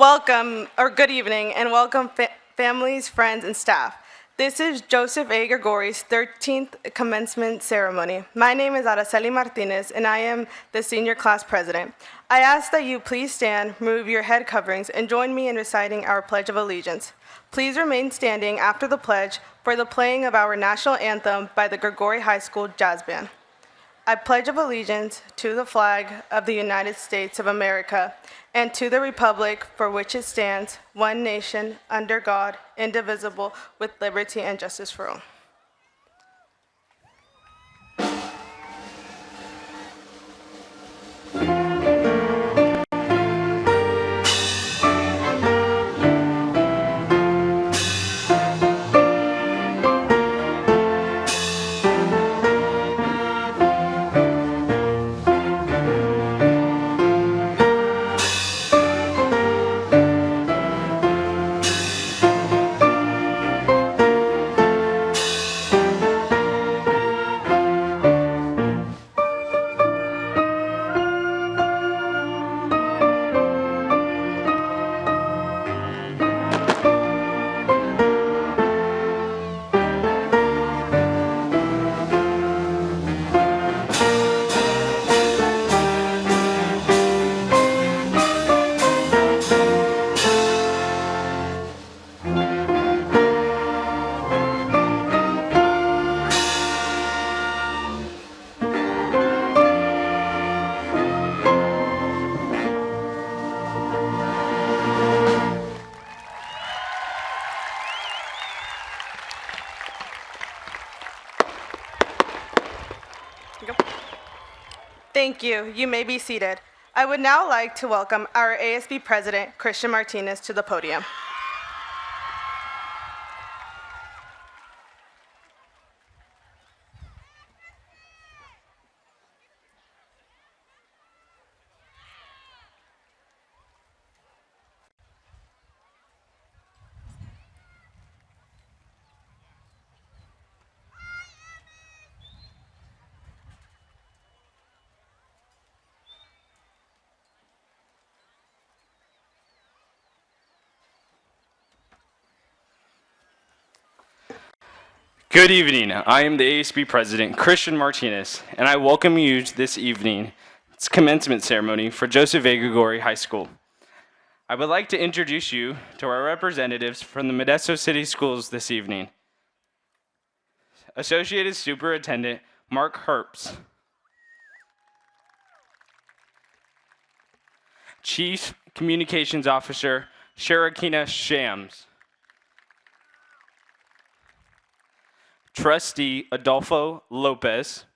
Welcome, or good evening, and welcome families, friends, and staff. This is Joseph A. Gregori's 13th commencement ceremony. My name is Araceli Martinez, and I am the senior class president. I ask that you please stand, remove your head coverings, and join me in reciting our Pledge of Allegiance. Please remain standing after the pledge for the playing of our national anthem by the Gregori High School Jazz Band. I pledge of allegiance to the flag of the United States of America and to the republic for which it stands, one nation, under God, indivisible, with liberty and justice for all. Thank you. You may be seated. I would now like to welcome our ASB President, Christian Martinez, to the podium. Good evening. I am the ASB President, Christian Martinez, and I welcome you to this evening's commencement ceremony for Joseph A. Gregori High School. I would like to introduce you to our representatives from the Modesto City Schools this evening. Associated Superintendent Mark Herbst. Chief Communications Officer Sharakina Shams. Trustee Adolfo Lopez,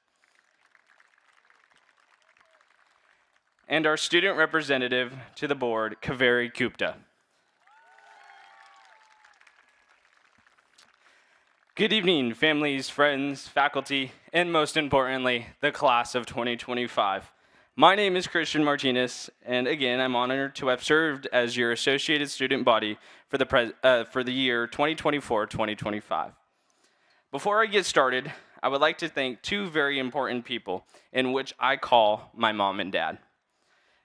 and our student representative to the board, Kaveri Gupta. Good evening, families, friends, faculty, and most importantly, the class of 2025. My name is Christian Martinez, and again, I'm honored to have served as your associated student body for the year 2024-2025. Before I get started, I would like to thank two very important people in which I call my mom and dad.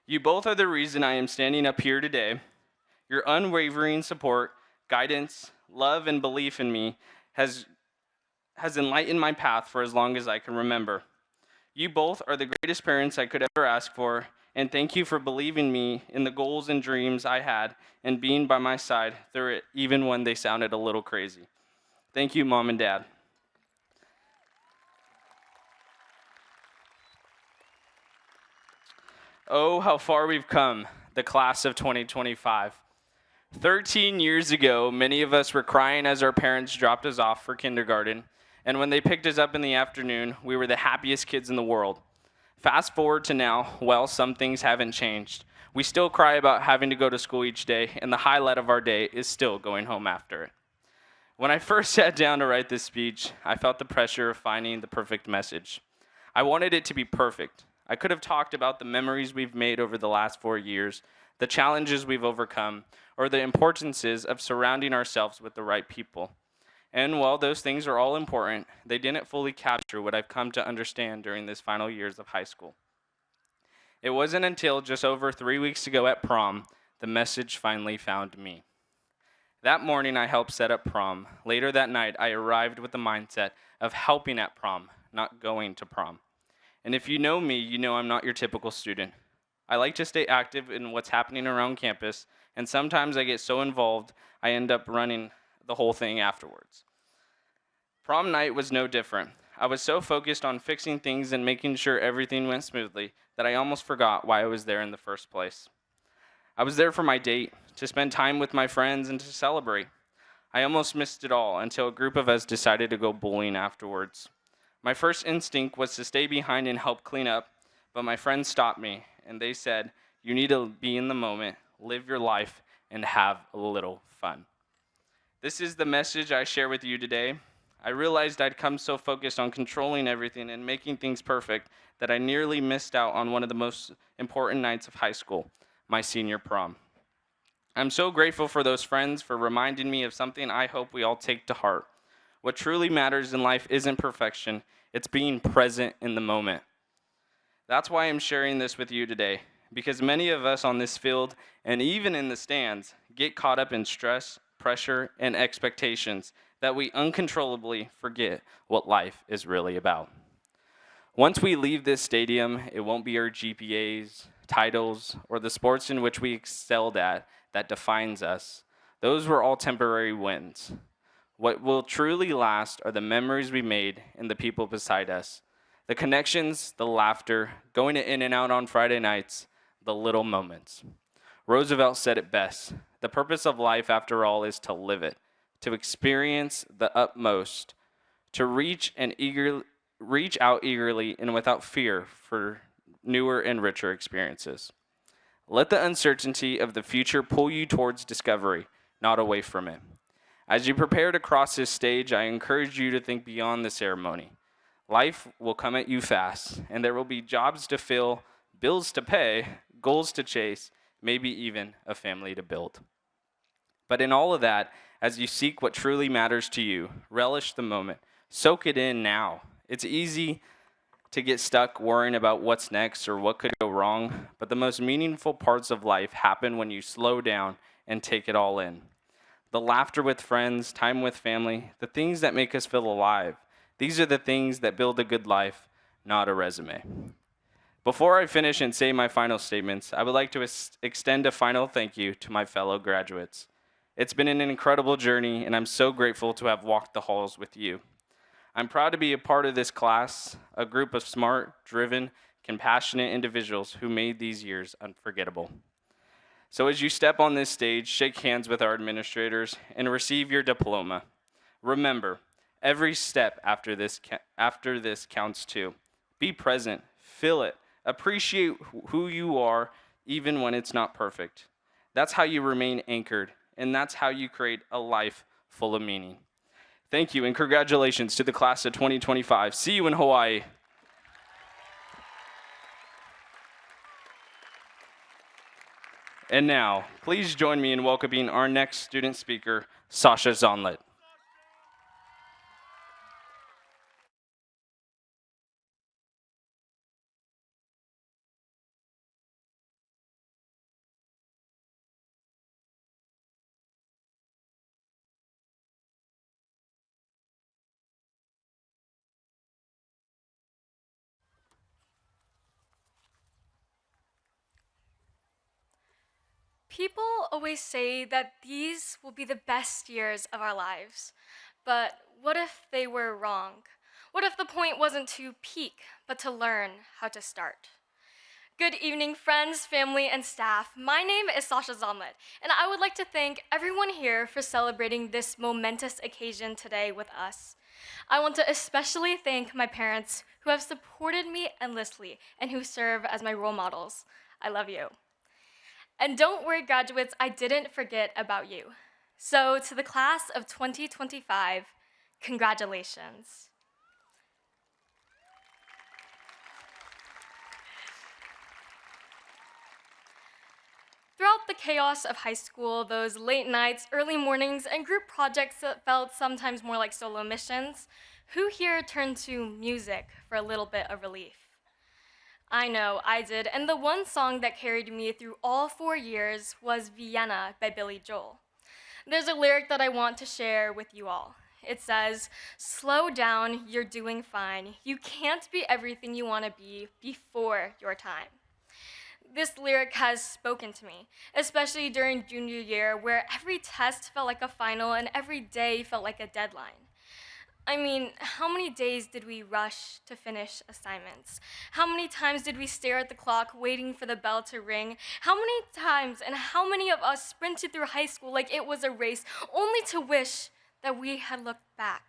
You both are the reason I am standing up here today. Your unwavering support, guidance, love, and belief in me has enlightened my path for as long as I can remember. You both are the greatest parents I could ever ask for, and thank you for believing me in the goals and dreams I had and being by my side through it, even when they sounded a little crazy. Thank you, Mom and Dad. Oh, how far we've come, the class of 2025. 13 years ago, many of us were crying as our parents dropped us off for kindergarten, and when they picked us up in the afternoon, we were the happiest kids in the world. Fast forward to now, well, some things haven't changed. We still cry about having to go to school each day, and the highlight of our day is still going home after it. When I first sat down to write this speech, I felt the pressure of finding the perfect message. I wanted it to be perfect. I could have talked about the memories we've made over the last 4 years, the challenges we've overcome, or the importances of surrounding ourselves with the right people. And while those things are all important, they didn't fully capture what I've come to understand during this final years of high school. It wasn't until just over 3 weeks ago at prom The message finally found me. That morning, I helped set up prom. Later that night, I arrived with the mindset of helping at prom, not going to prom. And if you know me, you know I'm not your typical student. I like to stay active in what's happening around campus, and sometimes I get so involved, I end up running the whole thing afterwards. Prom night was no different. I was so focused on fixing things and making sure everything went smoothly that I almost forgot why I was there in the first place. I was there for my date, to spend time with my friends, and to celebrate. I almost missed it all until a group of us decided to go bowling afterwards. My first instinct was to stay behind and help clean up, but my friends stopped me and they said, "You need to be in the moment, live your life, and have a little fun." This is the message I share with you today. I realized I'd come so focused on controlling everything and making things perfect that I nearly missed out on one of the most important nights of high school, my senior prom. I'm so grateful for those friends for reminding me of something I hope we all take to heart. What truly matters in life isn't perfection, it's being present in the moment. That's why I'm sharing this with you today, because many of us on this field and even in the stands get caught up in stress, pressure, and expectations that we uncontrollably forget what life is really about. Once we leave this stadium, it won't be our GPAs, titles, or the sports in which we excelled at that defines us. Those were all temporary wins. What will truly last are the memories we made and the people beside us. The connections, the laughter, going to In-N-Out on Friday nights, the little moments. Roosevelt said it best. The purpose of life, after all, is to live it, to experience the utmost, to reach out eagerly and without fear for newer and richer experiences. Let the uncertainty of the future pull you towards discovery, not away from it. As you prepare to cross this stage, I encourage you to think beyond the ceremony. Life will come at you fast, and there will be jobs to fill, bills to pay, goals to chase, maybe even a family to build. But in all of that, as you seek what truly matters to you, relish the moment. Soak it in now. It's easy to get stuck worrying about what's next or what could go wrong, but the most meaningful parts of life happen when you slow down and take it all in. The laughter with friends, time with family, the things that make us feel alive. These are the things that build a good life, not a resume. Before I finish and say my final statements, I would like to extend a final thank you to my fellow graduates. It's been an incredible journey, and I'm so grateful to have walked the halls with you. I'm proud to be a part of this class, a group of smart, driven, compassionate individuals who made these years unforgettable. So as you step on this stage, shake hands with our administrators and receive your diploma. Remember, every step after this counts too. Be present, feel it, appreciate who you are even when it's not perfect. That's how you remain anchored, and that's how you create a life full of meaning. Thank you, and congratulations to the class of 2025. See you in Hawaii. And now, please join me in welcoming our next student speaker, Sasha Zonlet. People always say that these will be the best years of our lives. But what if they were wrong? What if the point wasn't to peak, but to learn how to start? Good evening, friends, family, and staff. My name is Sasha Zonlet, and I would like to thank everyone here for celebrating this momentous occasion today with us. I want to especially thank my parents who have supported me endlessly and who serve as my role models. I love you. And don't worry, graduates, I didn't forget about you. So, to the class of 2025, congratulations. Throughout the chaos of high school, those late nights, early mornings, and group projects that felt sometimes more like solo missions, who here turned to music for a little bit of relief? I know, I did, and the one song that carried me through all 4 years was Vienna by Billy Joel. There's a lyric that I want to share with you all. It says, "Slow down, you're doing fine. You can't be everything you want to be before your time." This lyric has spoken to me, especially during junior year, where every test felt like a final and every day felt like a deadline. I mean, how many days did we rush to finish assignments? How many times did we stare at the clock waiting for the bell to ring? How many times and how many of us sprinted through high school like it was a race, only to wish that we had looked back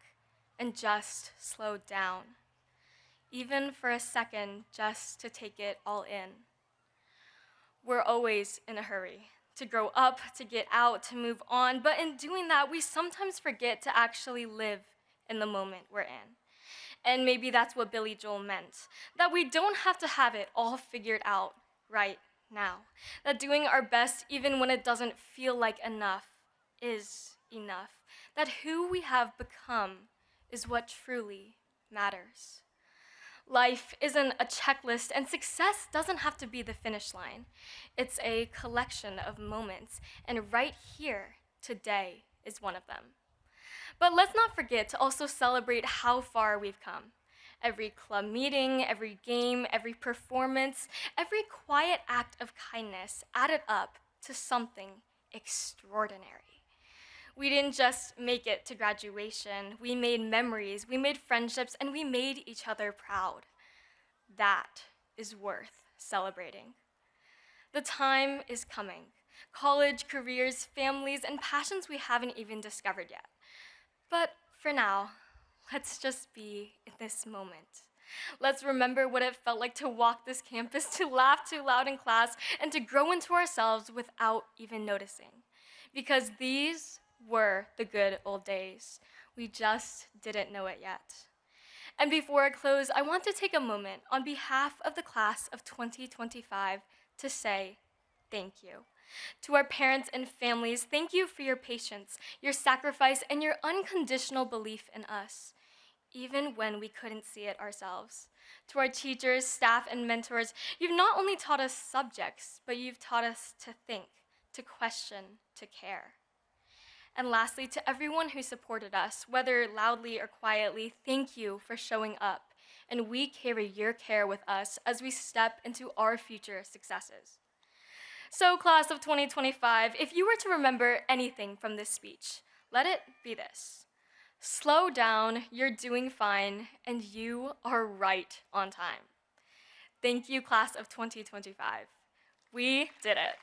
and just slowed down, even for a second, just to take it all in? We're always in a hurry to grow up, to get out, to move on, but in doing that, we sometimes forget to actually live in the moment we're in. And maybe that's what Billy Joel meant, that we don't have to have it all figured out right now, that doing our best, even when it doesn't feel like enough, is enough, that who we have become is what truly matters. Life isn't a checklist, and success doesn't have to be the finish line. It's a collection of moments, and right here, today, is one of them. But let's not forget to also celebrate how far we've come. Every club meeting, every game, every performance, every quiet act of kindness added up to something extraordinary. We didn't just make it to graduation, we made memories, we made friendships, and we made each other proud. That is worth celebrating. The time is coming. College, careers, families, and passions we haven't even discovered yet. But for now, let's just be in this moment. Let's remember what it felt like to walk this campus, to laugh too loud in class, and to grow into ourselves without even noticing. Because these were the good old days. We just didn't know it yet. And before I close, I want to take a moment on behalf of the class of 2025 to say thank you. To our parents and families, thank you for your patience, your sacrifice, and your unconditional belief in us, even when we couldn't see it ourselves. To our teachers, staff, and mentors, you've not only taught us subjects, but you've taught us to think, to question, to care. And lastly, to everyone who supported us, whether loudly or quietly, thank you for showing up. And we carry your care with us as we step into our future successes. So, class of 2025, if you were to remember anything from this speech, let it be this. Slow down, you're doing fine, and you are right on time. Thank you, class of 2025. We did it.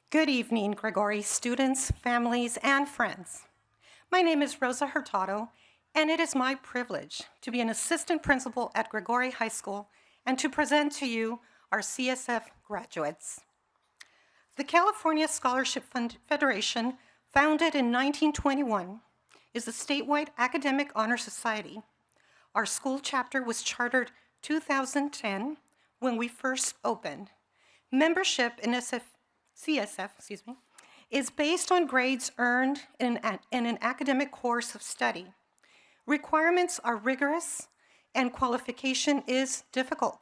Good evening, Gregori students, families, and friends. My name is Rosa Hurtado, and it is my privilege to be an assistant principal at Gregori High School and to present to you our CSF graduates. The California Scholarship Federation, founded in 1921, is a statewide academic honor society. Our school chapter was chartered 2010 when we first opened. Membership in CSF, is based on grades earned in an academic course of study. Requirements are rigorous and qualification is difficult.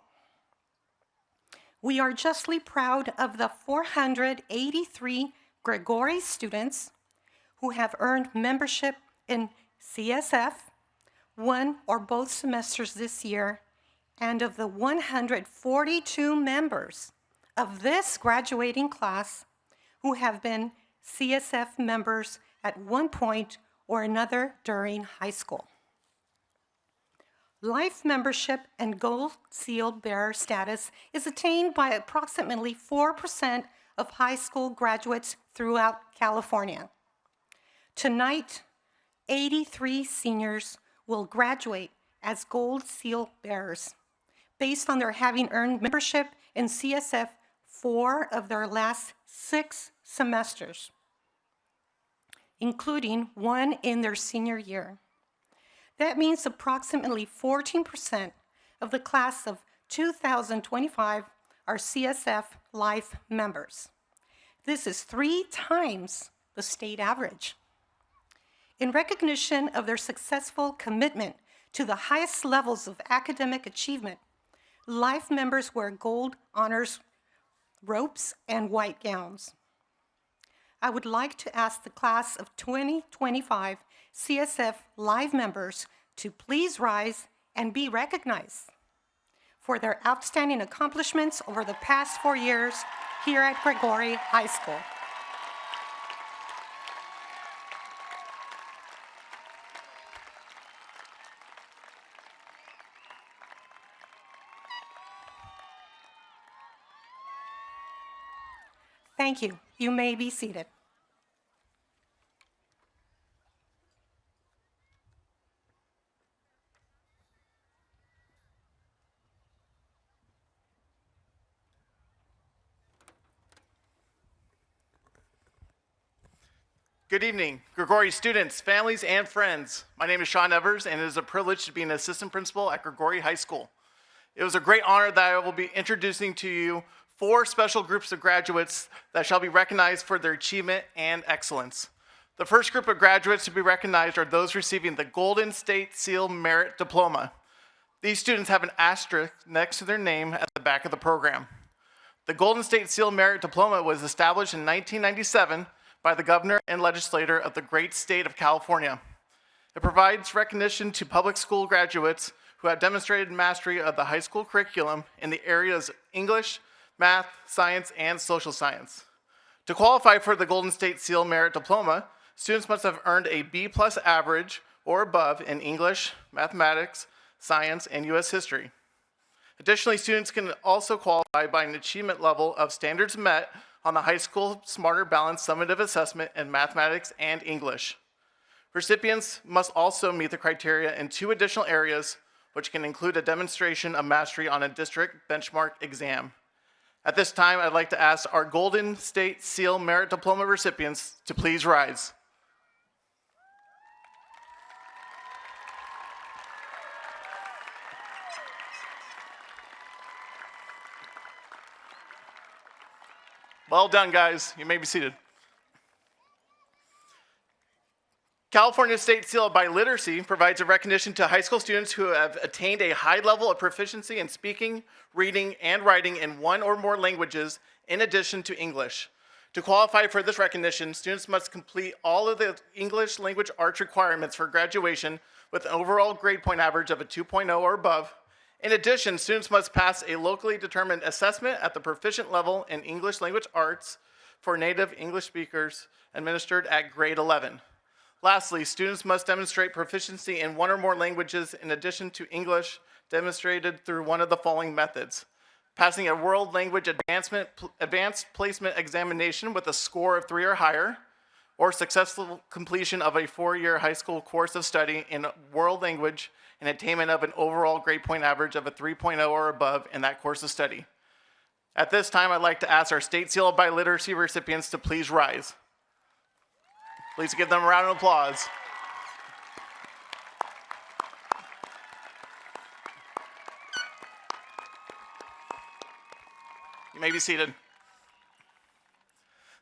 We are justly proud of the 483 Gregori students who have earned membership in CSF one or both semesters this year, and of the 142 members of this graduating class who have been CSF members at one point or another during high school. Life membership and Gold Seal bearer status is attained by approximately 4% of high school graduates throughout California. Tonight, 83 seniors will graduate as Gold Seal bearers based on their having earned membership in CSF 4 of their last 6 semesters, including one in their senior year. That means approximately 14% of the class of 2025 are CSF Life members. This is 3 times the state average. In recognition of their successful commitment to the highest levels of academic achievement, Life members wear gold honors robes and white gowns. I would like to ask the class of 2025 CSF Live members to please rise and be recognized for their outstanding accomplishments over the past 4 years here at Gregori High School. Thank you. You may be seated. Good evening, Gregori students, families, and friends. My name is Sean Evers, and it is a privilege to be an assistant principal at Gregori High School. It was a great honor that I will be introducing to you 4 special groups of graduates that shall be recognized for their achievement and excellence. The first group of graduates to be recognized are those receiving the Golden State Seal Merit Diploma. These students have an asterisk next to their name at the back of the program. The Golden State Seal Merit Diploma was established in 1997 by the governor and legislator of the great state of California. It provides recognition to public school graduates who have demonstrated mastery of the high school curriculum in the areas of English, math, science, and social science. To qualify for the Golden State Seal Merit Diploma, students must have earned a B+ average or above in English, mathematics, science, and U.S. history. Additionally, students can also qualify by an achievement level of standards met on the high school Smarter Balanced Summative Assessment in mathematics and English. Recipients must also meet the criteria in 2 additional areas, which can include a demonstration of mastery on a district benchmark exam. At this time, I'd like to ask our Golden State Seal Merit Diploma recipients to please rise. Well done, guys. You may be seated. California State Seal by Literacy provides a recognition to high school students who have attained a high level of proficiency in speaking, reading, and writing in 1 or more languages in addition to English. To qualify for this recognition, students must complete all of the English language arts requirements for graduation with an overall grade point average of a 2.0 or above. In addition, students must pass a locally determined assessment at the proficient level in English language arts for native English speakers administered at grade 11. Lastly, students must demonstrate proficiency in 1 or more languages in addition to English demonstrated through one of the following methods: passing a World Language Advanced Placement Examination with a score of 3 or higher, or successful completion of a 4-year high school course of study in world language and attainment of an overall grade point average of a 3.0 or above in that course of study. At this time, I'd like to ask our State Seal by Literacy recipients to please rise. Please give them a round of applause. You may be seated.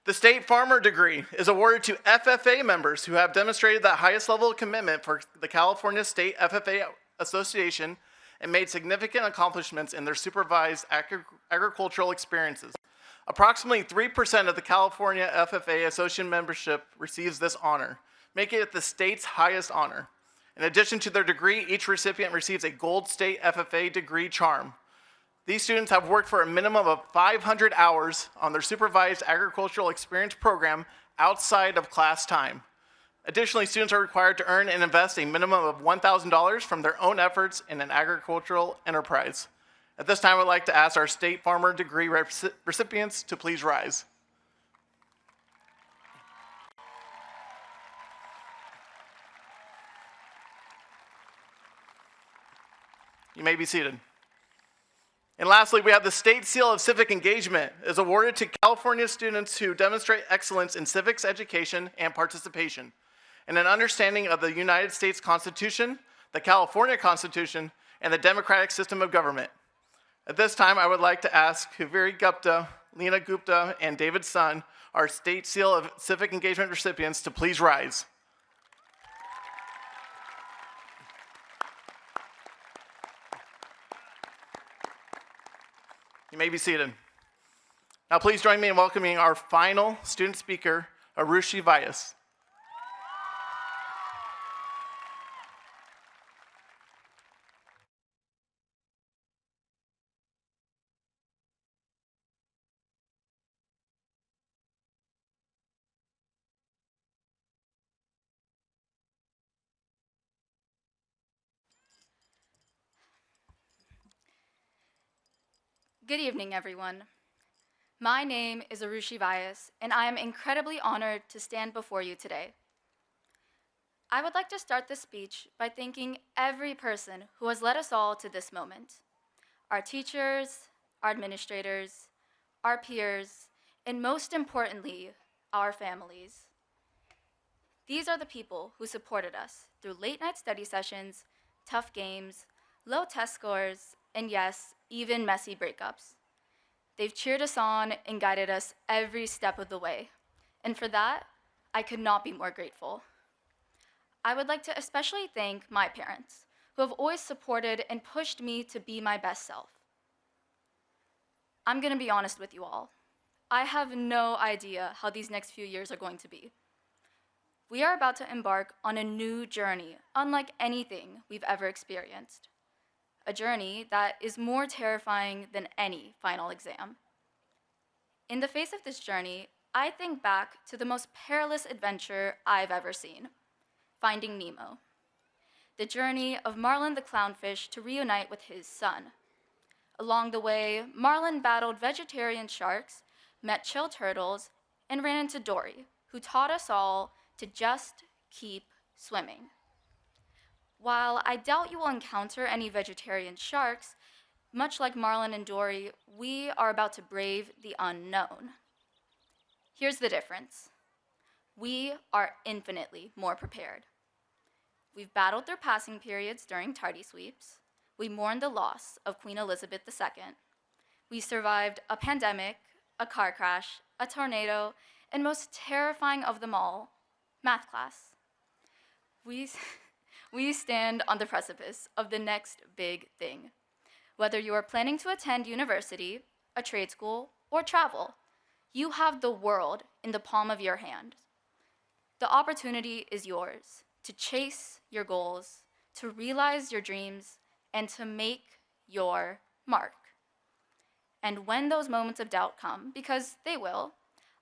The State Farmer Degree is awarded to FFA members who have demonstrated the highest level of commitment for the California State FFA Association and made significant accomplishments in their supervised agricultural experiences. Approximately 3% of the California FFA Association membership receives this honor, making it the state's highest honor. In addition to their degree, each recipient receives a Gold State FFA degree charm. These students have worked for a minimum of 500 hours on their supervised agricultural experience program outside of class time. Additionally, students are required to earn and invest a minimum of $1,000 from their own efforts in an agricultural enterprise. At this time, I'd like to ask our State Farmer Degree recipients to please rise. You may be seated. And lastly, we have the State Seal of Civic Engagement is awarded to California students who demonstrate excellence in civics education and participation, and an understanding of the United States Constitution, the California Constitution, and the democratic system of government. At this time, I would like to ask Kaveri Gupta, Lena Gupta, and David Sun, our State Seal of Civic Engagement recipients, to please rise. You may be seated. Now please join me in welcoming our final student speaker, Arushi Vyas. Good evening, everyone. My name is Arushi Vyas, and I am incredibly honored to stand before you today. I would like to start this speech by thanking every person who has led us all to this moment. Our teachers, our administrators, our peers, and most importantly, our families. These are the people who supported us through late-night study sessions, tough games, low test scores, and yes, even messy breakups. They've cheered us on and guided us every step of the way. And for that, I could not be more grateful. I would like to especially thank my parents, who have always supported and pushed me to be my best self. I'm gonna be honest with you all. I have no idea how these next few years are going to be. We are about to embark on a new journey, unlike anything we've ever experienced. A journey that is more terrifying than any final exam. In the face of this journey, I think back to the most perilous adventure I've ever seen, Finding Nemo. The journey of Marlin the clownfish to reunite with his son. Along the way, Marlin battled vegetarian sharks, met chill turtles, and ran into Dory, who taught us all to just keep swimming. While I doubt you will encounter any vegetarian sharks, much like Marlin and Dory, we are about to brave the unknown. Here's the difference. We are infinitely more prepared. We've battled through passing periods during tardy sweeps. We mourned the loss of Queen Elizabeth II. We survived a pandemic, a car crash, a tornado, and most terrifying of them all, math class. We stand on the precipice of the next big thing. Whether you are planning to attend university, a trade school, or travel, you have the world in the palm of your hand. The opportunity is yours to chase your goals, to realize your dreams, and to make your mark. And when those moments of doubt come, because they will,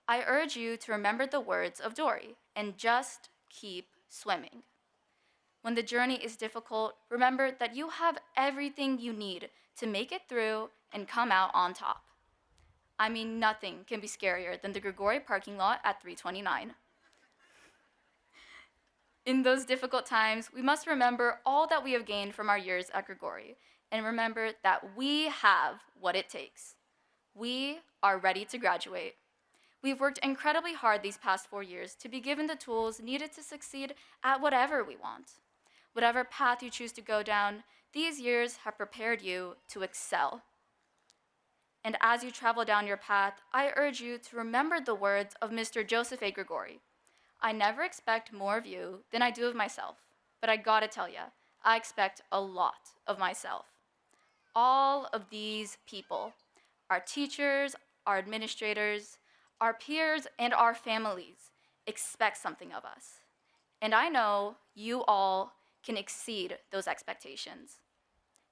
I urge you to remember the words of Dory and just keep swimming. When the journey is difficult, remember that you have everything you need to make it through and come out on top. I mean, nothing can be scarier than the Gregori parking lot at 329. In those difficult times, we must remember all that we have gained from our years at Gregori, and remember that we have what it takes. We are ready to graduate. We've worked incredibly hard these past 4 years to be given the tools needed to succeed at whatever we want. Whatever path you choose to go down, these years have prepared you to excel. And as you travel down your path, I urge you to remember the words of Mr. Joseph A. Gregori. I never expect more of you than I do of myself, but I gotta tell ya, I expect a lot of myself. All of these people, our teachers, our administrators, our peers, and our families expect something of us. And I know you all can exceed those expectations.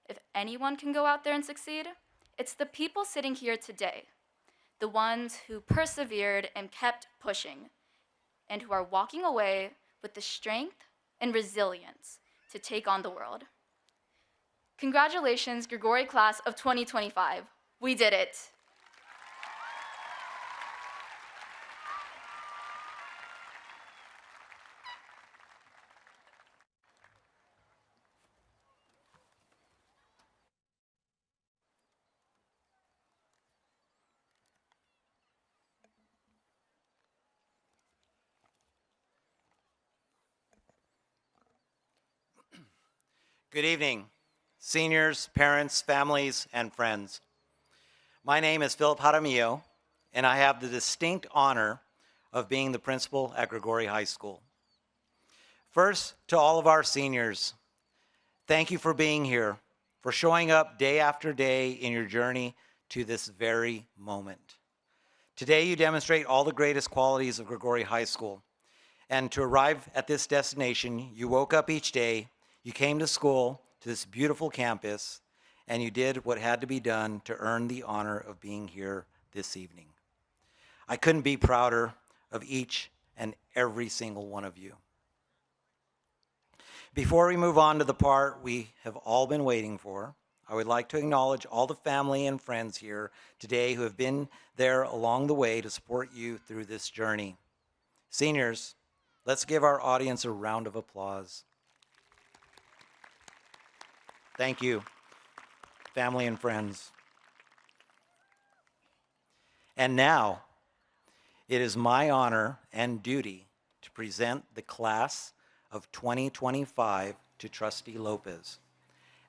If anyone can go out there and succeed, it's the people sitting here today, the ones who persevered and kept pushing, and who are walking away with the strength and resilience to take on the world. Congratulations, Gregori class of 2025. We did it. Good evening, seniors, parents, families, and friends. My name is Philip Jaramillo, and I have the distinct honor of being the principal at Gregori High School. First, to all of our seniors, thank you for being here, for showing up day after day in your journey to this very moment. Today, you demonstrate all the greatest qualities of Gregori High School. And to arrive at this destination, you woke up each day, you came to school, to this beautiful campus, and you did what had to be done to earn the honor of being here this evening. I couldn't be prouder of each and every single one of you. Before we move on to the part we have all been waiting for, I would like to acknowledge all the family and friends here today who have been there along the way to support you through this journey. Seniors, let's give our audience a round of applause. Thank you, family and friends. And now, it is my honor and duty to present the class of 2025 to Trustee Lopez.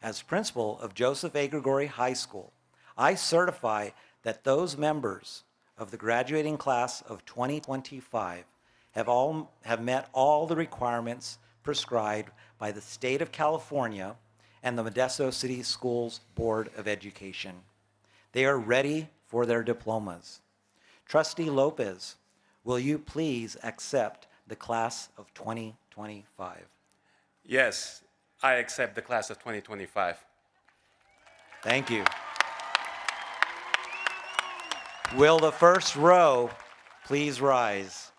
As principal of Joseph A. Gregori High School, I certify that those members of the graduating class of 2025 have met all the requirements prescribed by the state of California and the Modesto City Schools Board of Education. They are ready for their diplomas. Trustee Lopez, will you please accept the class of 2025? Yes, I accept the class of 2025. Thank you. Will the first row please rise?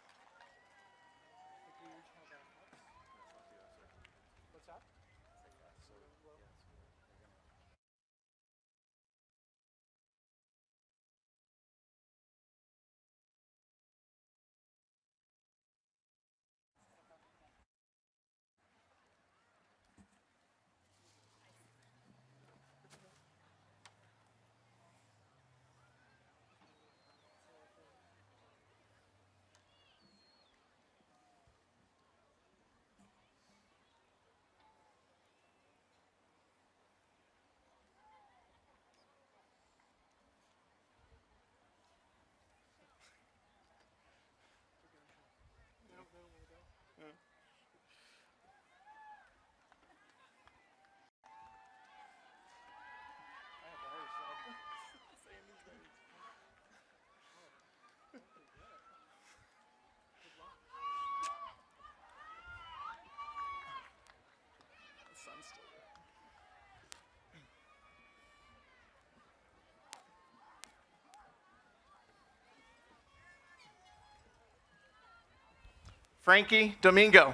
Frankie Domingo.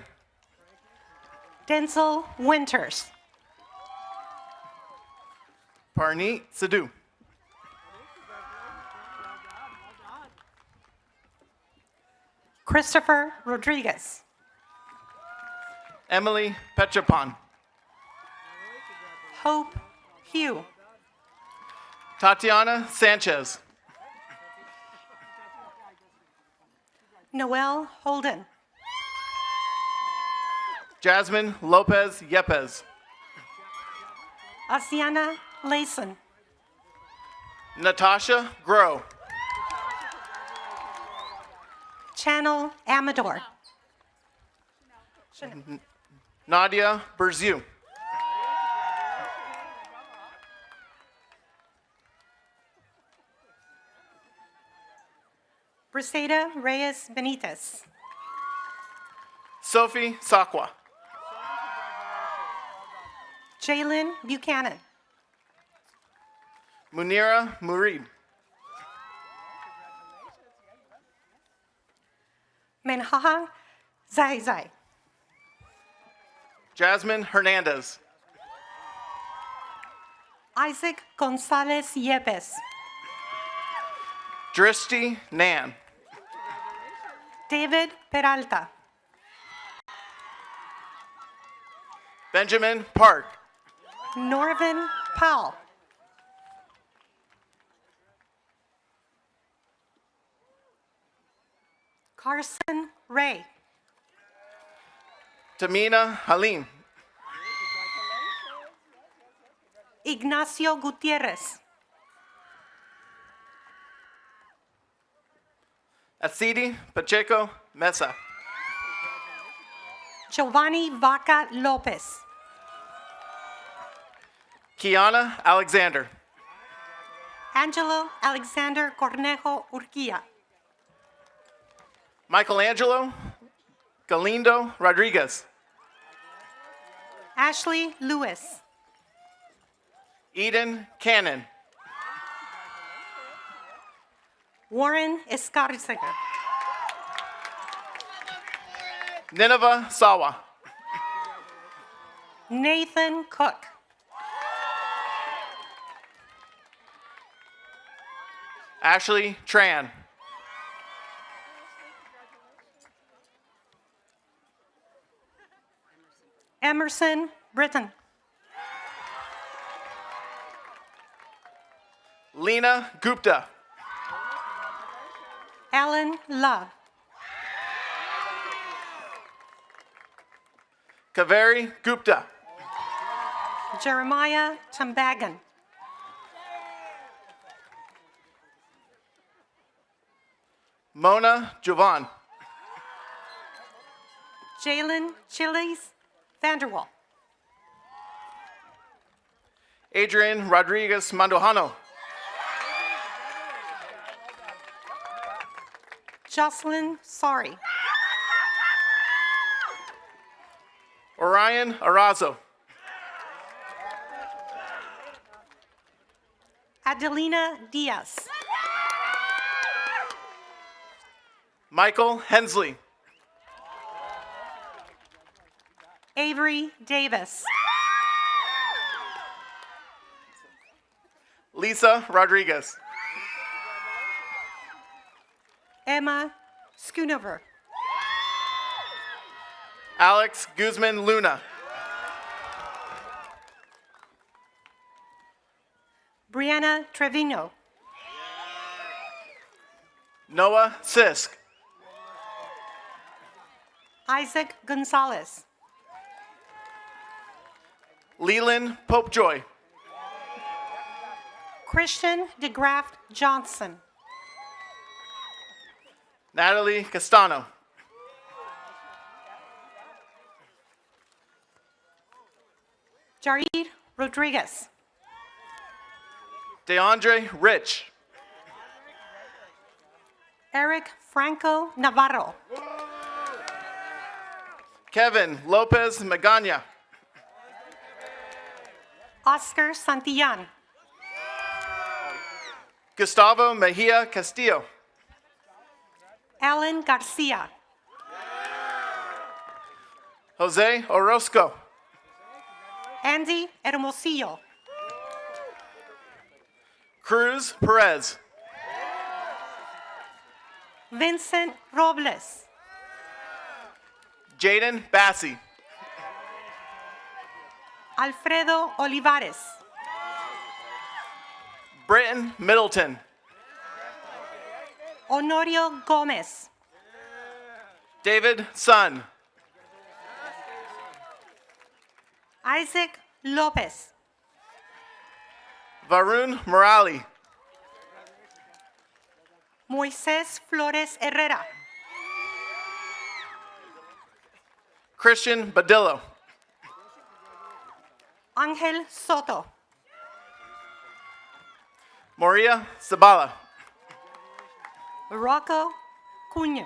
Denzel Winters. Parneet Sidhu. Christopher Rodriguez. Emily Petrapan. Hope Hugh. Tatiana Sanchez. Noel Holden. Jasmine Lopez Yepes. Asiana Layson. Natasha Grow. Channel Amador. Nadia Berziu. Briseda Reyes Benitez. Sophie Sakwa. Jalen Buchanan. Munira Murid. Menhaha Zaizai. Jasmine Hernandez. Isaac Gonzalez Yepes. Drishti Nan. David Peralta. Benjamin Park. Norvin Powell. Carson Ray. Tamina Halim. Ignacio Gutierrez. Acidi Pacheco Mesa. Giovanni Vaca Lopez. Kiana Alexander. Angelo Alexander Cornejo Urquia. Michelangelo Galindo Rodriguez. Ashley Lewis. Eden Cannon. Warren Escarcega. Nineveh Sawa. Nathan Cook. Ashley Tran. Emerson Britton. Lena Gupta. Alan Love. Kaveri Gupta. Jeremiah Tambagan. Mona Jovan. Jalen Chiles Vanderwall. Adrian Rodriguez Mandojano. Jocelyn Sorry. Orion Arazo. Adelina Diaz. Michael Hensley. Avery Davis. Lisa Rodriguez. Emma Schoonover. Alex Guzman Luna. Brianna Trevino. Noah Sisk. Isaac Gonzalez. Leland Popejoy. Christian DeGraft Johnson. Natalie Castano. Jared Rodriguez. DeAndre Rich. Eric Franco Navarro. Kevin Lopez Magana. Oscar Santillan. Gustavo Mejia Castillo. Alan Garcia. Jose Orozco. Andy Hermosillo. Cruz Perez. Vincent Robles. Jaden Bassi. Alfredo Olivares. Britton Middleton. Honorio Gomez. David Sun. Isaac Lopez. Varun Morali. Moisés Flores Herrera. Christian Badillo. Ángel Soto. Maria Zabala. Rocco Cunha.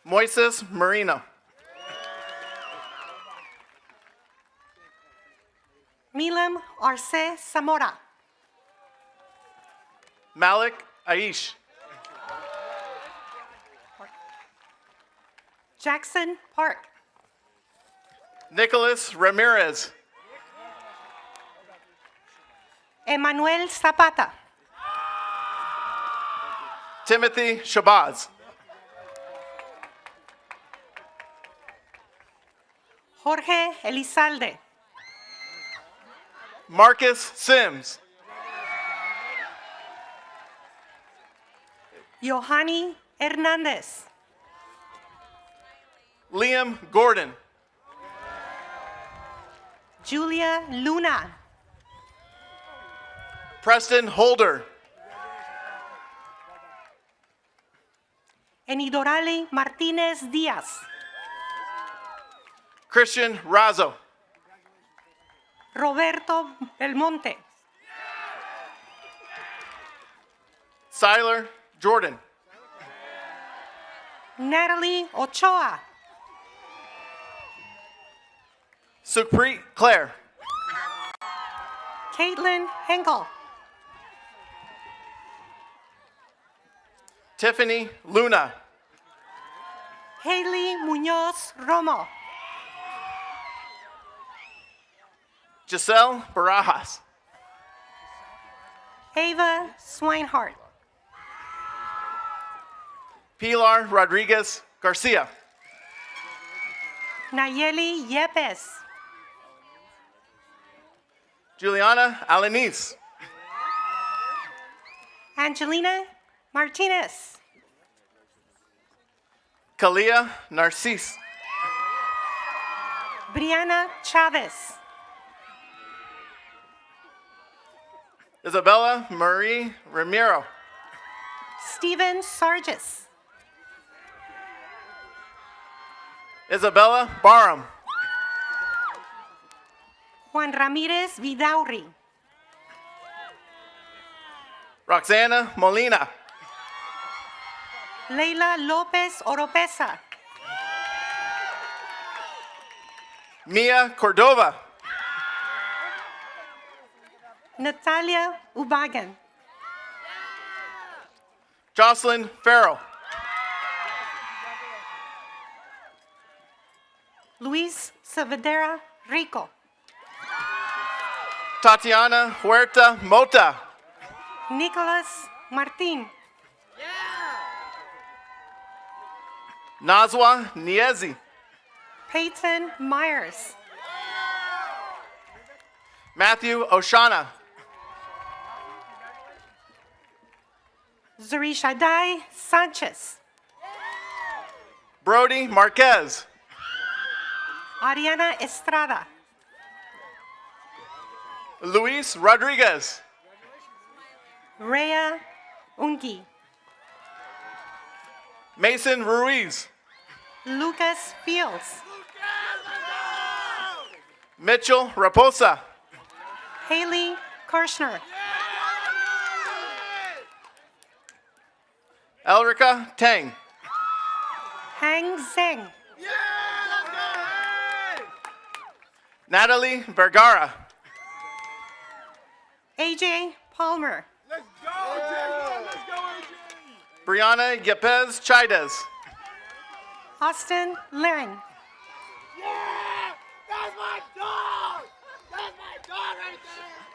Moises Marino. Milam Arce Zamora. Malik Aish. Jackson Park. Nicholas Ramirez. Emmanuel Zapata. Timothy Shabazz. Jorge Elizalde. Marcus Sims. Johanny Hernandez. Liam Gordon. Julia Luna. Preston Holder. Enidorali Martinez Diaz. Christian Razo. Roberto Belmonte. Siler Jordan. Natalie Ochoa. Sukhpreet Claire. Caitlin Henkel. Tiffany Luna. Haley Munoz Romo. Giselle Barajas. Ava Swinehart. Pilar Rodriguez Garcia. Nayeli Yepes. Juliana Alanis. Angelina Martinez. Kalia Narcisse. Brianna Chavez. Isabella Marie Ramiro. Stephen Sargis. Isabella Barham. Juan Ramirez Vidauri. Roxana Molina. Leila Lopez Oropesa. Mia Cordova. Natalia Ubagan. Jocelyn Farrell. Luis Saavedra Rico. Tatiana Huerta Mota. Nicolas Martin. Nazwa Niezi. Peyton Myers. Matthew Oshana. Zurishadai Sanchez. Brody Marquez. Ariana Estrada. Luis Rodriguez. Rhea Ungi. Mason Ruiz. Lucas Fields. Mitchell Raposa. Haley Kirschner. Elrica Tang. Hang Zheng. Natalie Vergara. AJ Palmer. Brianna Yepes Chaidez. Austin Lang.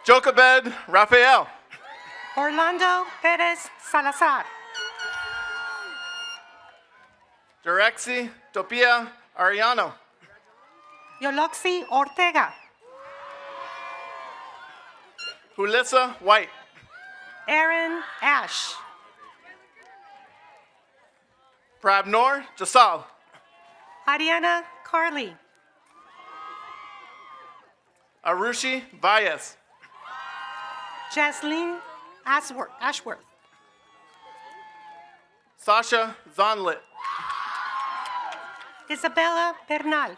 Jokabed Rafael. Orlando Perez Salazar. Direxi Topia Ariano. Yoloxi Ortega. Julissa White. Aaron Ash. Prabnor Jasal. Ariana Carly. Arushi Valles. Jasleen Ashworth. Sasha Zonlit. Isabella Bernal.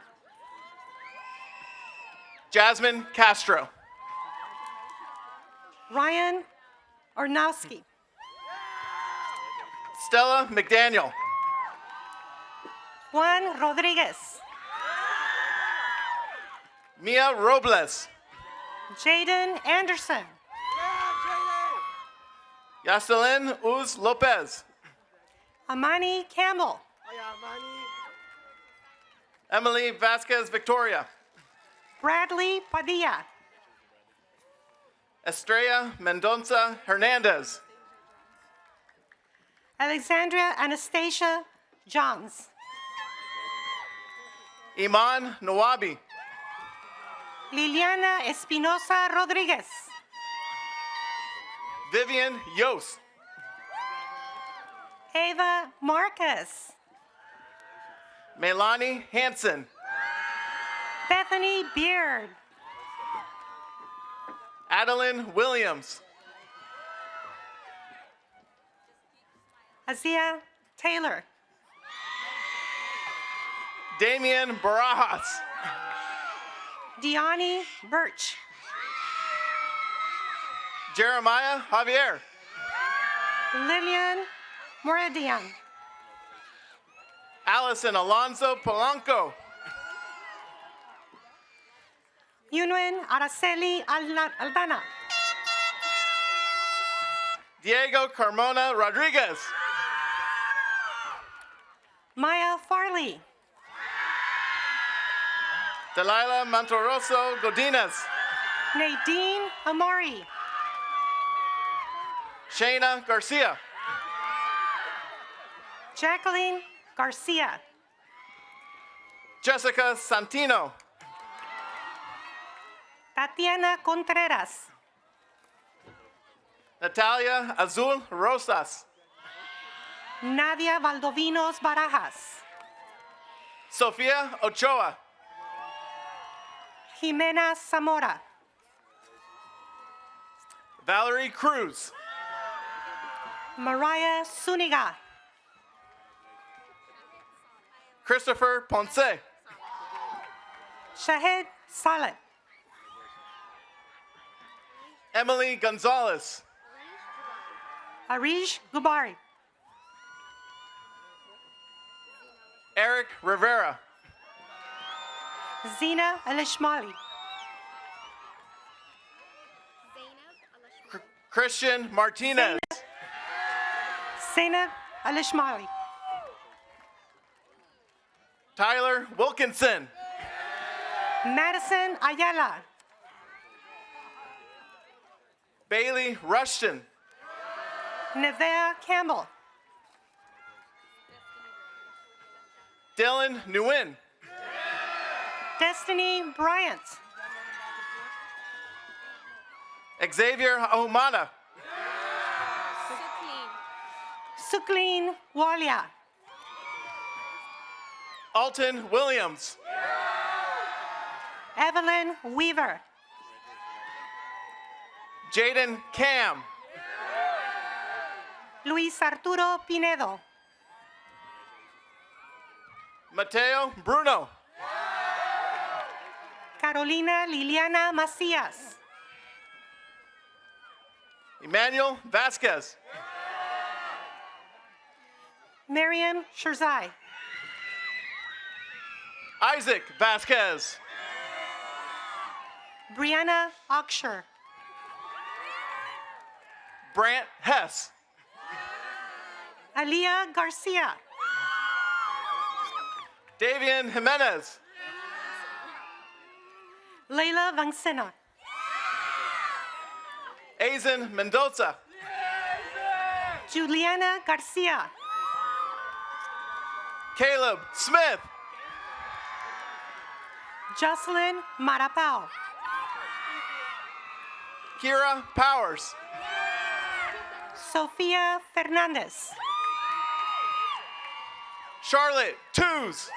Jasmine Castro. Ryan Ornowski. Stella McDaniel. Juan Rodriguez. Mia Robles. Jaden Anderson. Yaselin Uz Lopez. Amani Campbell. Emily Vasquez Victoria. Bradley Padilla. Estrella Mendonça Hernandez. Alexandria Anastasia Johns. Iman Nawabi. Liliana Espinosa Rodriguez. Vivian Yost. Ava Marcus. Melanie Hansen. Bethany Beard. Adeline Williams. Azia Taylor. Damian Barajas. Diani Birch. Jeremiah Javier. Lillian Moradian. Allison Alonso Polanco. Yunwen Araceli Aldana. Diego Carmona Rodriguez. Maya Farley. Delilah Montoroso Godinez. Nadine Amori. Shayna Garcia. Jacqueline Garcia. Jessica Santino. Tatiana Contreras. Natalia Azul Rosas. Nadia Valdovinos Barajas. Sofia Ochoa. Jimena Zamora. Valerie Cruz. Mariah Suniga. Christopher Ponce. Shahid Saleh. Emily Gonzalez. Arish Gubari. Eric Rivera. Zina Alishmali. Christian Martinez. Zainab Alishmali. Tyler Wilkinson. Madison Ayala. Bailey Rushton. Nevea Campbell. Dylan Nguyen. Destiny Bryant. Xavier Ahumada. Suklin Walia. Alton Williams. Evelyn Weaver. Jaden Cam. Luis Arturo Pinedo. Mateo Bruno. Carolina Liliana Macias. Emmanuel Vasquez. Miriam Shirzai. Isaac Vasquez. Brianna Oksher. Brant Hess. Aliyah Garcia. Davian Jimenez. Leila Vancena. Azen Mendoza. Juliana Garcia. Caleb Smith. Jocelyn Marapao. Kira Powers. Sofia Fernandez. Charlotte Twos.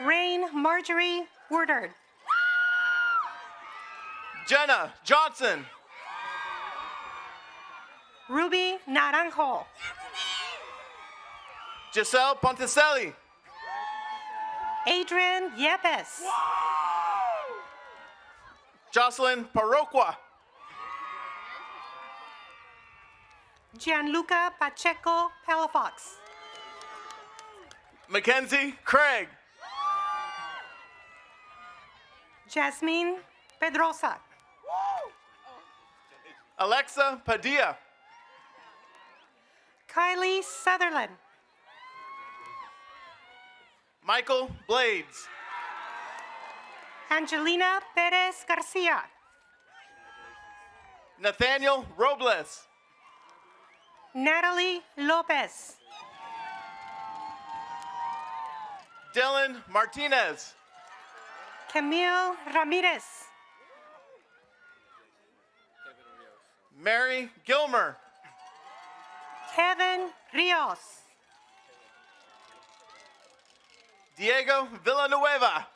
Rain Marjorie Woodard. Jenna Johnson. Ruby Naranjo. Giselle Ponticelli. Adrian Yepes. Jocelyn Parroqua. Gianluca Pacheco Palafox. Mackenzie Craig. Jasmine Pedrosa. Alexa Padilla. Kylie Sutherland. Michael Blades. Angelina Perez Garcia. Nathaniel Robles. Natalie Lopez. Dylan Martinez. Camille Ramirez. Mary Gilmer. Kevin Rios. Diego Villanueva.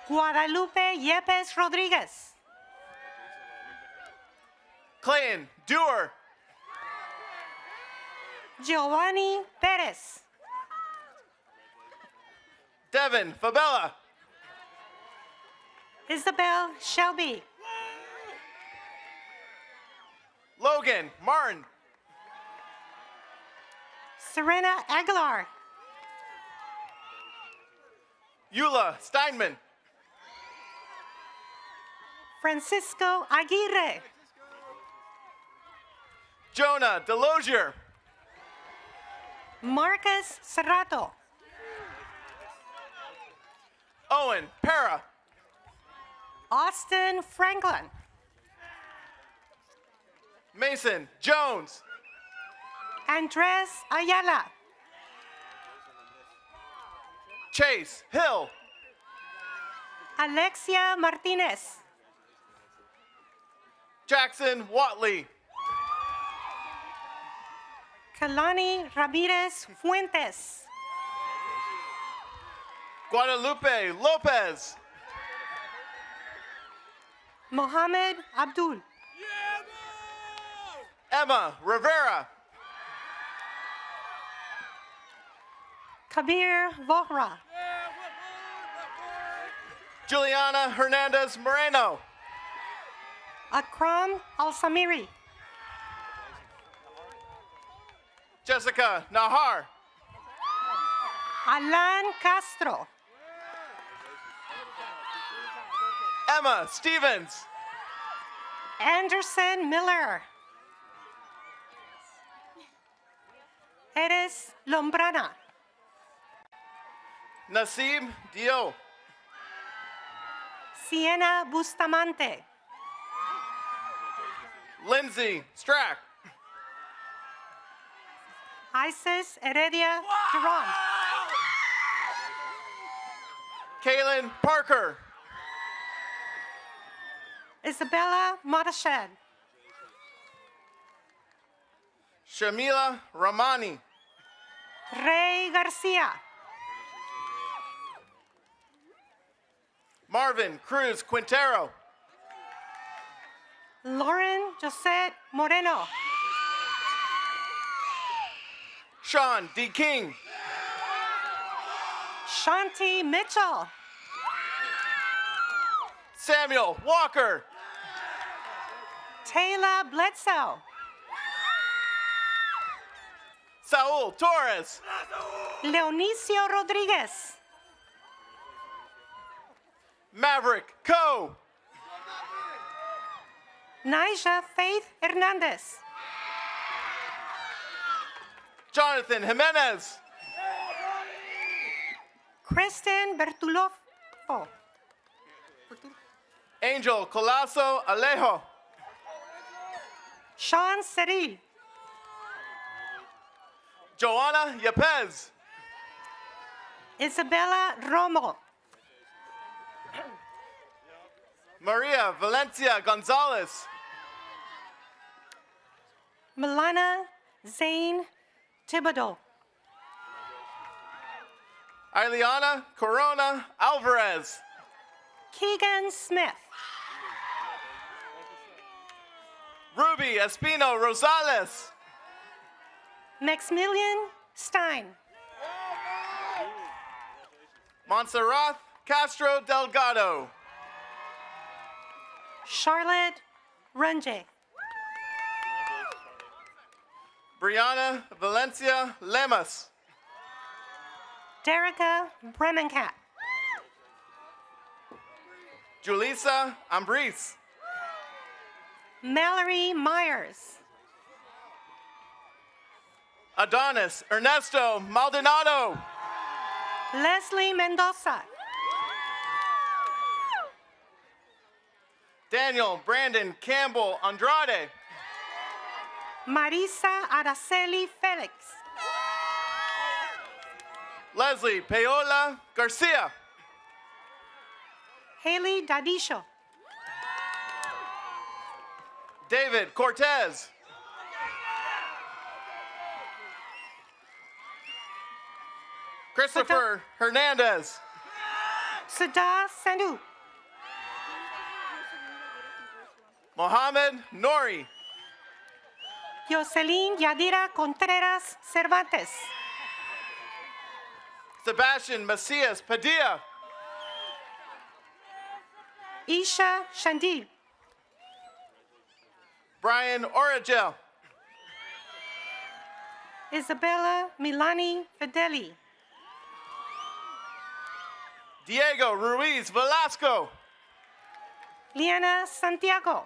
Guadalupe Yepes Rodriguez. Clayton Dewar. Giovanni Perez. Devin Fabella. Isabel Shelby. Logan Martin. Serena Aguilar. Eula Steinman. Francisco Aguirre. Jonah Delosier. Marcus Serrato. Owen Para. Austin Franklin. Mason Jones. Andres Ayala. Chase Hill. Alexia Martinez. Jackson Watley. Kalani Ramirez Fuentes. Guadalupe Lopez. Mohamed Abdul. Emma Rivera. Kabir Vohra. Juliana Hernandez Moreno. Akram Al-Samiri. Jessica Nahar. Alan Castro. Emma Stevens. Anderson Miller. Eres Lombrana. Nasib Dio. Siena Bustamante. Lindsay Strack. Isis Heredia Duran. Kaylin Parker. Isabella Motashed. Shamila Ramani. Ray Garcia. Marvin Cruz Quintero. Lauren Josette Moreno. Sean D. King. Shanti Mitchell. Samuel Walker. Taylor Bledsoe. Saul Torres. Leonicio Rodriguez. Maverick Coe. Naija Faith Hernandez. Jonathan Jimenez. Kristen Bertulofo. Angel Colasso Alejo. Sean Ceril. Joanna Yepez. Isabella Romo. Maria Valencia Gonzalez. Milana Zane Thibodeau. Ileana Corona Alvarez. Keegan Smith. Ruby Espino Rosales. Maximilian Stein. Montserrat Castro Delgado. Charlotte Runje. Brianna Valencia Lemus. Derica Bremenkat. Julissa Ambris. Mallory Myers. Adonis Ernesto Maldonado. Leslie Mendoza. Daniel Brandon Campbell Andrade. Marisa Araceli Felix. Leslie Paola Garcia. Haley Dadisho. David Cortez. Christopher Hernandez. Sada Sandhu. Mohammed Nori. Jocelyn Yadira Contreras Cervantes. Sebastian Macias Padilla. Isha Shandil. Brian Origel. Isabella Milani Fideli. Diego Ruiz Velasco. Liana Santiago.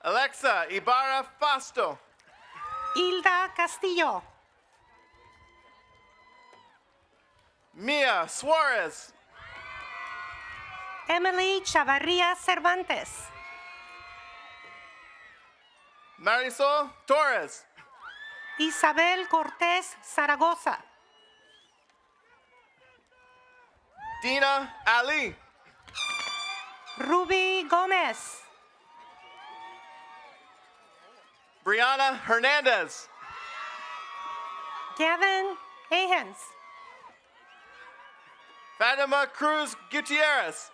Alexa Ibarra Fasto. Hilda Castillo. Mia Suarez. Emily Chavarria Cervantes. Marisol Torres. Isabel Cortés Zaragoza. Dina Ali. Ruby Gomez. Brianna Hernandez. Gavin Ahens. Fatima Cruz Gutierrez.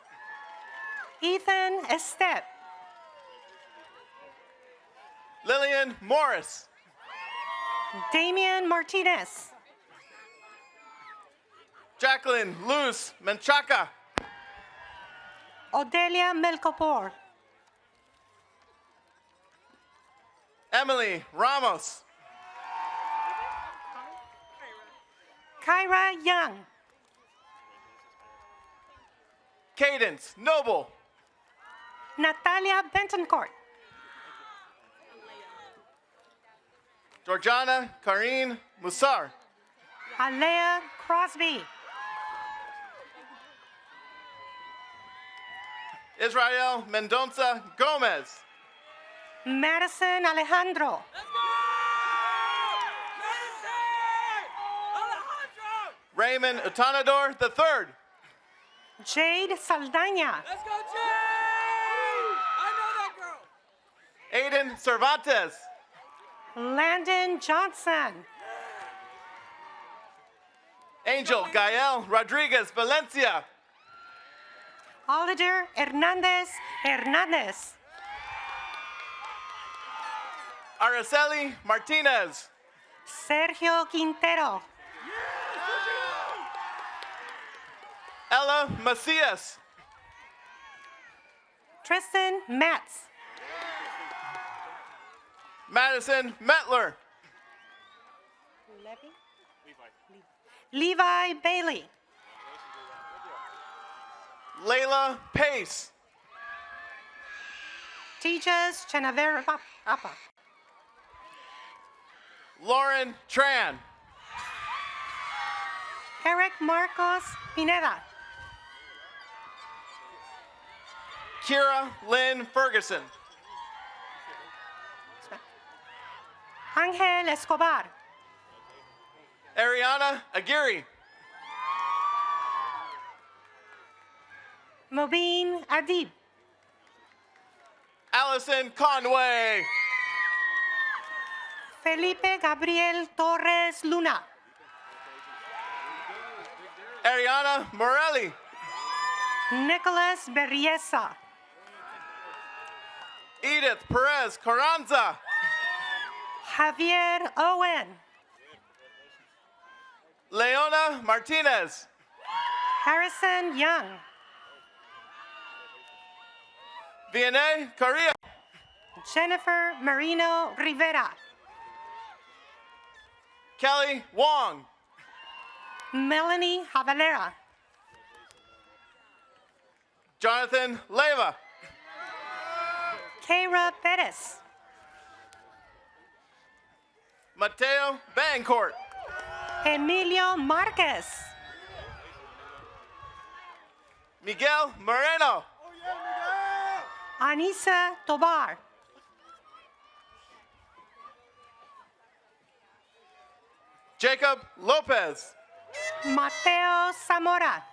Ethan Estep. Lillian Morris. Damian Martinez. Jacqueline Luz Menchaca. Odelia Melcopor. Emily Ramos. Kyra Young. Cadence Noble. Natalia Bentoncourt. Georgiana Karine Musar. Alea Crosby. Israel Mendonça Gomez. Madison Alejandro. Raymond Utanador III. Jade Saldaña. Aiden Cervantes. Landon Johnson. Angel Gael Rodriguez Valencia. Oliver Hernandez Hernandez. Araceli Martinez. Sergio Quintero. Ella Macias. Tristan Metz. Madison Metler. Levi Bailey. Layla Pace. Tejas Chanavera Apa. Lauren Tran. Eric Marcos Pineda. Kira Lynn Ferguson. Angel Escobar. Ariana Aguirre. Mobeen Adib. Allison Conway. Felipe Gabriel Torres Luna. Ariana Morelli. Nicholas Berriesa. Edith Perez Carranza. Javier Owen. Leona Martinez. Harrison Young. Vianney Carrillo. Jennifer Marino Rivera. Kelly Wong. Melanie Javalera. Jonathan Leva. Keira Perez. Mateo Bancourt. Emilio Marquez. Miguel Moreno. Anissa Tobar. Jacob Lopez. Mateo Zamora.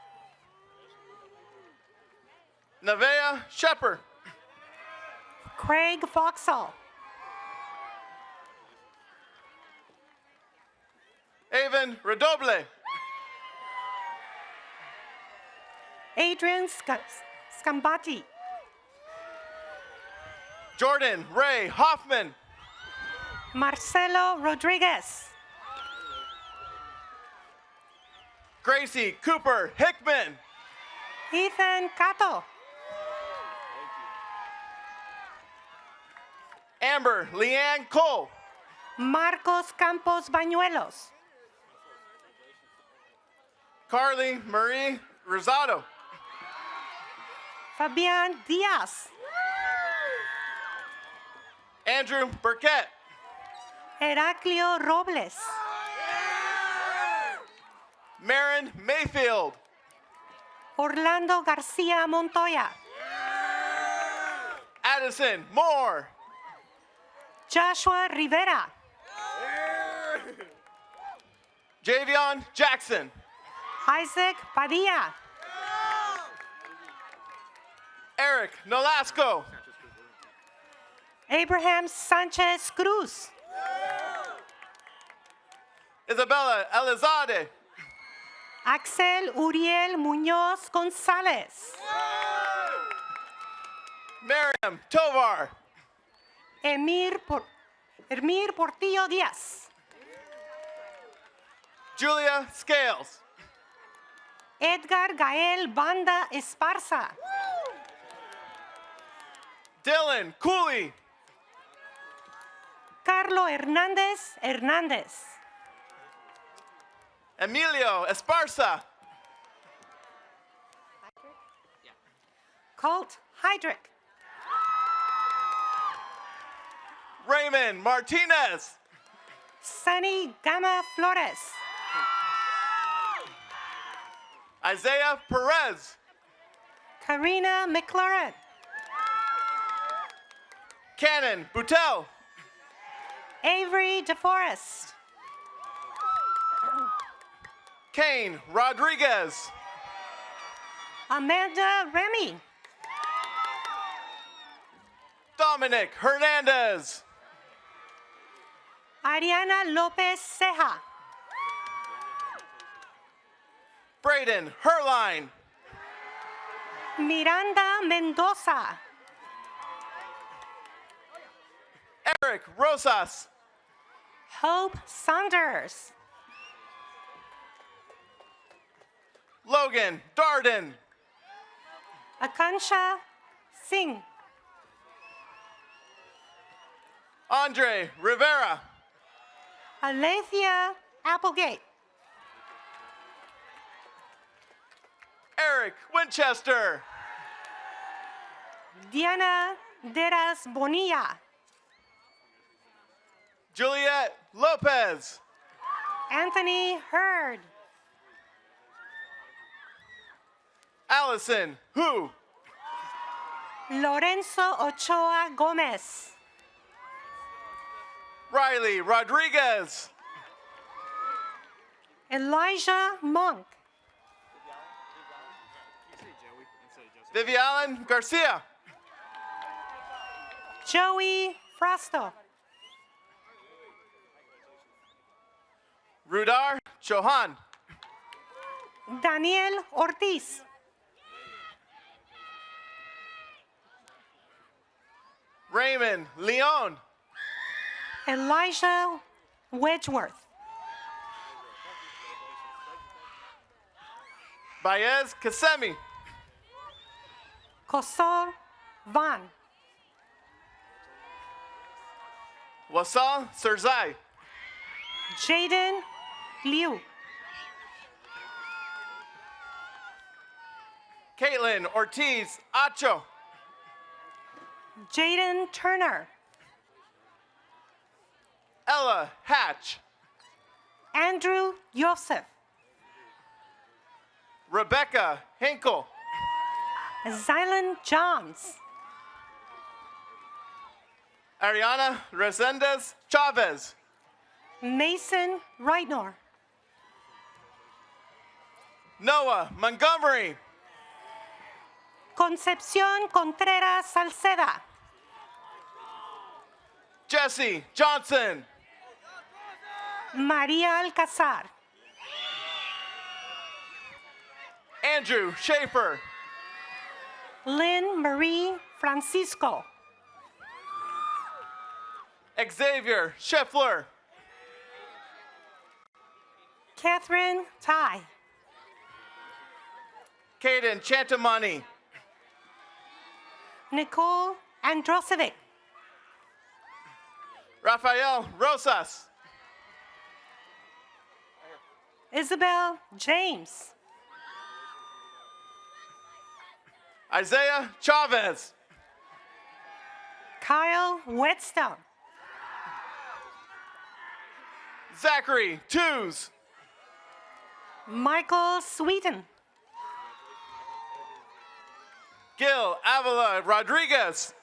Nevea Shepard. Craig Foxall. Avon Redoble. Adrian Scambati. Jordan Ray Hoffman. Marcelo Rodriguez. Gracie Cooper Hickman. Ethan Cato. Amber Leanne Cole. Marcos Campos Bañuelos. Carly Marie Rosado. Fabian Diaz. Andrew Burkett. Heraclio Robles. Marin Mayfield. Orlando Garcia Montoya. Addison Moore. Joshua Rivera. Javion Jackson. Isaac Padilla. Eric Nolasco. Abraham Sanchez Cruz. Isabella Elizade. Axel Uriel Muñoz González. Miriam Tovar. Emir Portillo Díaz. Julia Scales. Edgar Gael Banda Esparza. Dylan Cooley. Carlo Hernández Hernández. Emilio Esparza. Colt Heydrich. Raymond Martinez. Sunny Gama Flores. Isaiah Perez. Karina McLaurin. Cannon Boutel. Avery DeForest. Kane Rodriguez. Amanda Remy. Dominic Hernandez. Ariana Lopez Ceja. Braden Herline. Miranda Mendoza. Eric Rosas. Hope Saunders. Logan Darden. Akansha Singh. Andre Rivera. Alethea Applegate. Eric Winchester. Diana Deras Bonilla. Juliet Lopez. Anthony Hurd. Allison Hu. Lorenzo Ochoa Gomez. Riley Rodriguez. Elijah Monk. Vivian Garcia. Joey Frasto. Rudar Chauhan. Daniel Ortiz. Raymond Leon. Elijah Wedgeworth. Baez Kasemi. Kosor Van. Wasal Serzai. Jaden Liu. Caitlin Ortiz Acho. Jaden Turner. Ella Hatch. Andrew Yosef. Rebecca Hinkle. Zylan Johns. Ariana Resendez Chavez. Mason Reitnor. Noah Montgomery. Concepción Contreras Salceda. Jesse Johnson. María Alcazar. Andrew Schaefer. Lynn Marie Francisco. Xavier Scheffler. Catherine Tai. Caden Chantamani. Nicole Androsevic. Rafael Rosas. Isabel James. Isaiah Chavez. Kyle Whetstone. Zachary Tews. Michael Sweeten. Gil Avila Rodriguez.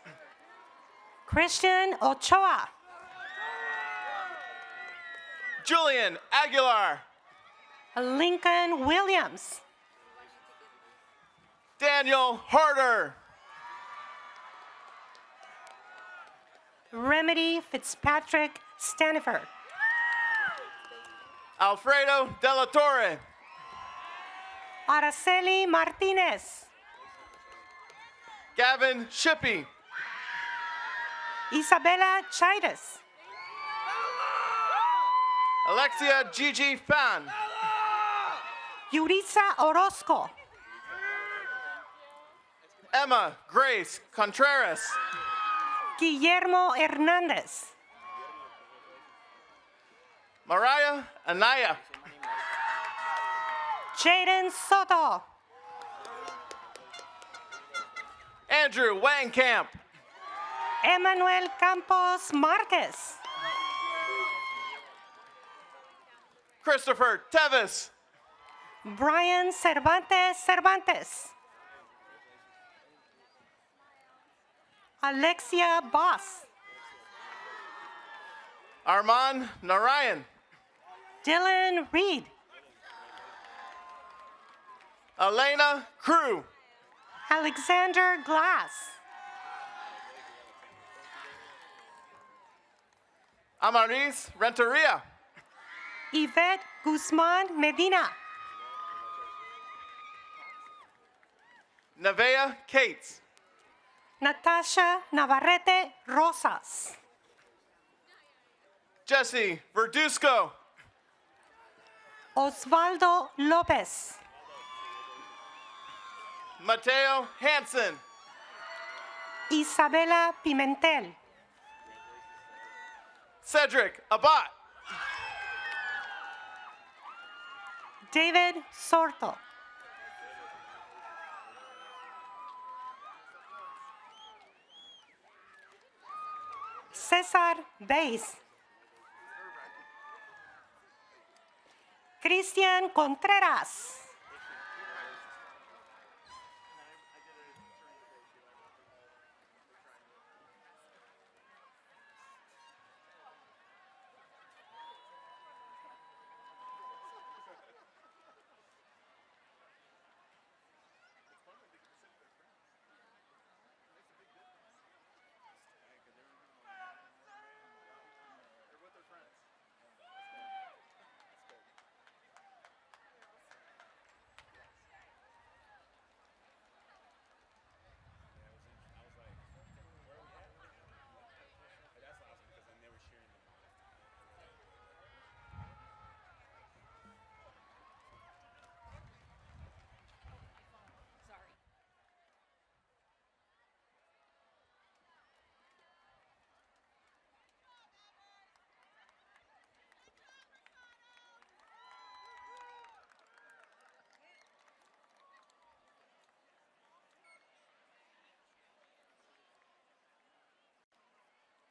Christian Ochoa. Julian Aguilar. Lincoln Williams. Daniel Harder. Remedy Fitzpatrick Stanifer. Alfredo De La Torre. Araceli Martinez. Gavin Shippey. Isabella Chaitis. Alexia Gigi Fan. Yurisa Orozco. Emma Grace Contreras. Guillermo Hernandez. Mariah Anaya. Jaden Soto. Andrew Wangkamp. Emmanuel Campos Marquez. Christopher Tevis. Brian Cervantes. Alexia Boss. Armand Narayan. Dylan Reed. Elena Crew. Alexander Glass. Amaris Renteria. Yvette Guzman Medina. Nevea Cates. Natasha Navarrete Rosas. Jesse Verduzco. Osvaldo Lopez. Mateo Hansen. Isabela Pimentel. Cedric Abat. David Sorto. Cesar Beis. Cristian Contreras.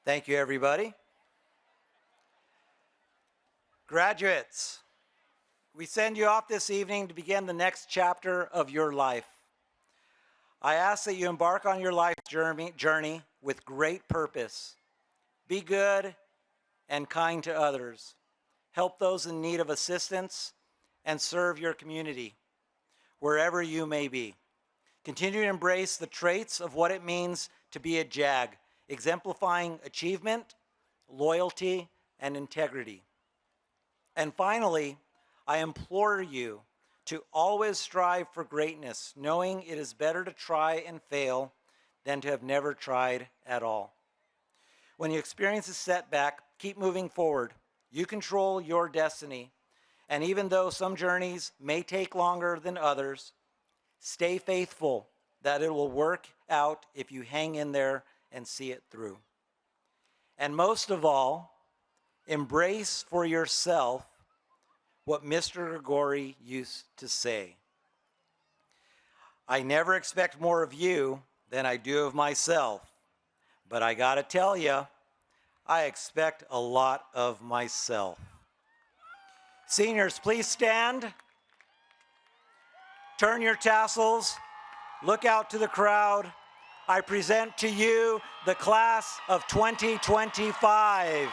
Thank you, everybody. Graduates, we send you off this evening to begin the next chapter of your life. I ask that you embark on your life journey with great purpose. Be good and kind to others. Help those in need of assistance and serve your community, wherever you may be. Continue to embrace the traits of what it means to be a JAG, exemplifying achievement, loyalty, and integrity. And finally, I implore you to always strive for greatness, knowing it is better to try and fail than to have never tried at all. When you experience a setback, keep moving forward. You control your destiny. And even though some journeys may take longer than others, stay faithful that it will work out if you hang in there and see it through. And most of all, embrace for yourself what Mr. Gregori used to say. I never expect more of you than I do of myself, but I gotta tell you, I expect a lot of myself. Seniors, please stand. Turn your tassels. Look out to the crowd. I present to you the class of 2025.